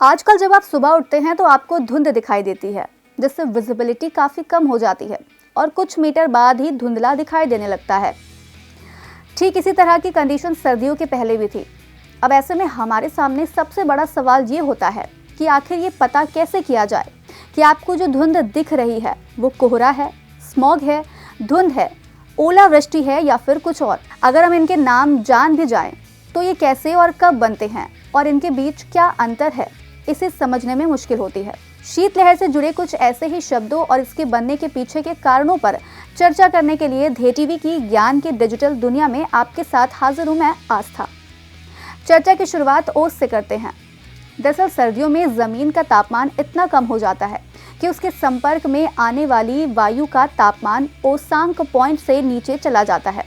आजकल जब आप सुबह उठते हैं तो आपको धुंध दिखाई देती है, जिससे विजिबिलिटी काफ़ी कम हो जाती है और कुछ मीटर बाद ही धुंधला दिखाई देने लगता है। ठीक इसी तरह की कंडीशन सर्दियों के पहले भी थी। अब ऐसे में हमारे सामने सबसे बड़ा सवाल ये होता है कि आखिर ये पता कैसे किया जाए कि आपको जो धुंध दिख रही है वो कोहरा है, स्मॉग है, धुंध है, ओलावृष्टि है या फिर कुछ और। अगर हम इनके नाम जान भी जाएं तो ये कैसे और कब बनते हैं और इनके बीच क्या अंतर है, इसे समझने में मुश्किल होती है। शीतलहर से जुड़े कुछ ऐसे ही शब्दों और इसके बनने के पीछे के कारणों पर चर्चा करने के लिए धे टीवी की ज्ञान की डिजिटल दुनिया में आपके साथ हाजिर हूं मैं आस्था। चर्चा की शुरुआत ओस से करते हैं। दरअसल सर्दियों में जमीन का तापमान इतना कम हो जाता है कि उसके संपर्क में आने वाली वायु का तापमान ओसांक पॉइंट से नीचे चला जाता है,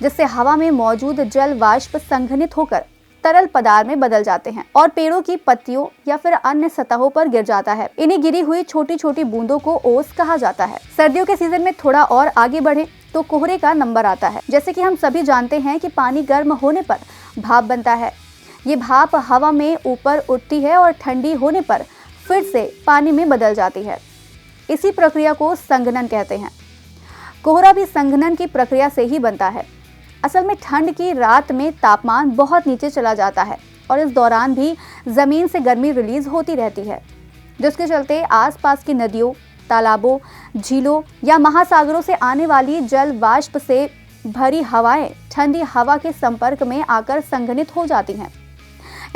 जिससे हवा में मौजूद जल वाष्प संघनित होकर तरल पदार्थ में बदल जाते हैं और पेड़ों की पत्तियों या फिर अन्य सतहों पर गिर जाता है। इन्हीं गिरी हुई छोटी छोटी बूंदों को ओस कहा जाता है। सर्दियों के सीजन में थोड़ा और आगे बढ़े तो कोहरे का नंबर आता है। जैसे कि हम सभी जानते हैं कि पानी गर्म होने पर भाप बनता है। ये भाप हवा में ऊपर उठती है और ठंडी होने पर फिर से पानी में बदल जाती है। इसी प्रक्रिया को संघनन कहते हैं। कोहरा भी संघनन की प्रक्रिया से ही बनता है। असल में ठंड की रात में तापमान बहुत नीचे चला जाता है और इस दौरान भी जमीन से गर्मी रिलीज होती रहती है, जिसके चलते आसपास की नदियों, तालाबों, झीलों या महासागरों से आने वाली जल वाष्प से भरी हवाएं ठंडी हवा के संपर्क में आकर संघनित हो जाती हैं।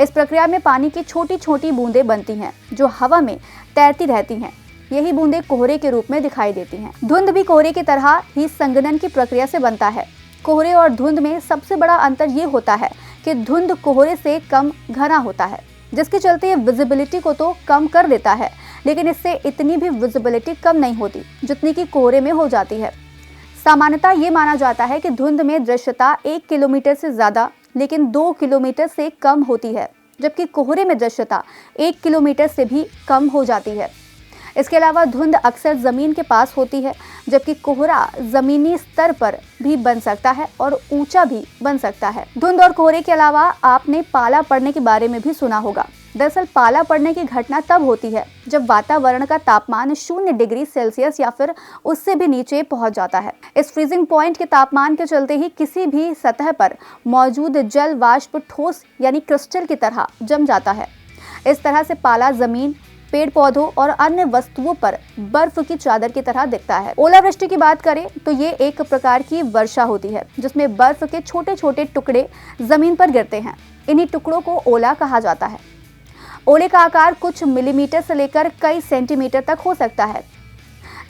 इस प्रक्रिया में पानी की छोटी छोटी बूंदें बनती हैं जो हवा में तैरती रहती हैं। यही बूंदें कोहरे के रूप में दिखाई देती हैं। धुंध भी कोहरे की तरह ही संघनन की प्रक्रिया से बनता है। कोहरे और धुंध में सबसे बड़ा अंतर ये होता है कि धुंध कोहरे से कम घना होता है, जिसके चलते विजिबिलिटी को तो कम कर देता है, लेकिन इससे इतनी भी विजिबिलिटी कम नहीं होती जितनी कि कोहरे में हो जाती है। सामान्यतः ये माना जाता है कि धुंध में दृश्यता 1 किलोमीटर से ज़्यादा लेकिन 2 किलोमीटर से कम होती है, जबकि कोहरे में दृश्यता 1 किलोमीटर से भी कम हो जाती है। इसके अलावा धुंध अक्सर जमीन के पास होती है, जबकि कोहरा जमीनी स्तर पर भी बन सकता है और ऊंचा भी बन सकता है। धुंध और कोहरे के अलावा आपने पाला पड़ने के बारे में भी सुना होगा। दरअसल पाला पड़ने की घटना तब होती है जब वातावरण का तापमान 0 डिग्री सेल्सियस या फिर उससे भी नीचे पहुंच जाता है। इस फ्रीजिंग पॉइंट के तापमान के चलते ही किसी भी सतह पर मौजूद जल वाष्प ठोस यानी क्रिस्टल की तरह जम जाता है। इस तरह से पाला जमीन, पेड़ पौधों और अन्य वस्तुओं पर बर्फ की चादर की तरह दिखता है। ओलावृष्टि की बात करें तो ये एक प्रकार की वर्षा होती है जिसमें बर्फ के छोटे छोटे टुकड़े जमीन पर गिरते हैं। इन्हीं टुकड़ों को ओला कहा जाता है। ओले का आकार कुछ मिलीमीटर से लेकर कई सेंटीमीटर तक हो सकता है।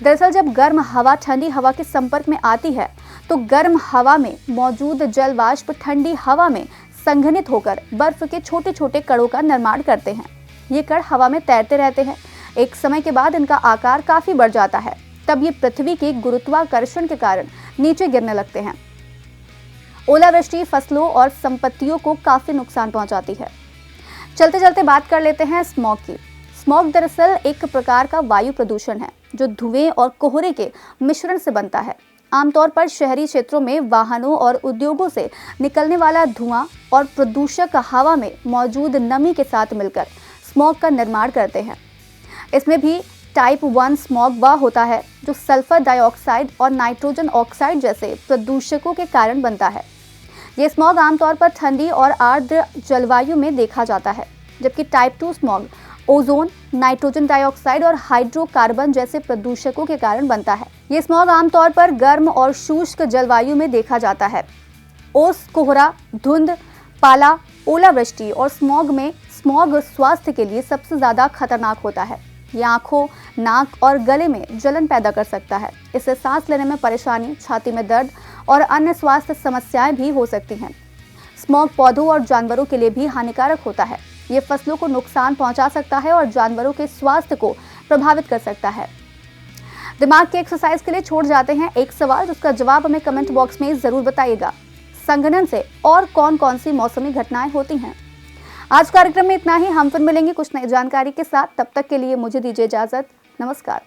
दरअसल जब गर्म हवा ठंडी हवा के संपर्क में आती है तो गर्म हवा में मौजूद जल वाष्प ठंडी हवा में संघनित होकर बर्फ के छोटे छोटे कणों का निर्माण करते हैं। ये कण हवा में तैरते रहते हैं। एक समय के बाद इनका आकार काफी बढ़ जाता है। तब ये पृथ्वी के गुरुत्वाकर्षण के कारण नीचे गिरने लगते हैं। ओलावृष्टि फसलों और संपत्तियों को काफी नुकसान पहुंचाती है। चलते चलते बात कर लेते हैं स्मॉग की। स्मॉग दरअसल एक प्रकार का वायु प्रदूषण है जो धुएं और कोहरे के मिश्रण से बनता है। आमतौर पर शहरी क्षेत्रों में वाहनों और उद्योगों से निकलने वाला धुआं और प्रदूषक हवा में मौजूद नमी के साथ मिलकर स्मॉग का निर्माण करते हैं। इसमें भी टाइप 1 स्मॉग वह होता है जो सल्फर डाइऑक्साइड और नाइट्रोजन ऑक्साइड जैसे प्रदूषकों के कारण बनता है। ये स्मॉग आमतौर पर ठंडी और आर्द्र जलवायु में देखा जाता है, जबकि type 2 smog ozone, nitrogen dioxide और हाइड्रोकार्बन जैसे प्रदूषकों के कारण बनता है। ये स्मॉग आमतौर पर गर्म और शुष्क जलवायु में देखा जाता है। ओस, कोहरा, धुंध, पाला, ओलावृष्टि और स्मॉग में स्मॉग स्वास्थ्य के लिए सबसे ज़्यादा खतरनाक होता है। ये आँखों, नाक और गले में जलन पैदा कर सकता है। इससे सांस लेने में परेशानी, छाती में दर्द और अन्य स्वास्थ्य समस्याएं भी हो सकती हैं। स्मॉग पौधों और जानवरों के लिए भी हानिकारक होता है। ये फसलों को नुकसान पहुंचा सकता है और जानवरों के स्वास्थ्य को प्रभावित कर सकता है। दिमाग के एक्सरसाइज के लिए छोड़ जाते हैं एक सवाल, जिसका जवाब हमें कमेंट बॉक्स में ज़रूर बताइएगा। संघनन से और कौन कौन सी मौसमी घटनाएं होती हैं? आज कार्यक्रम में इतना ही। हम फिर मिलेंगे कुछ नई जानकारी के साथ। तब तक के लिए मुझे दीजिए इजाजत। नमस्कार।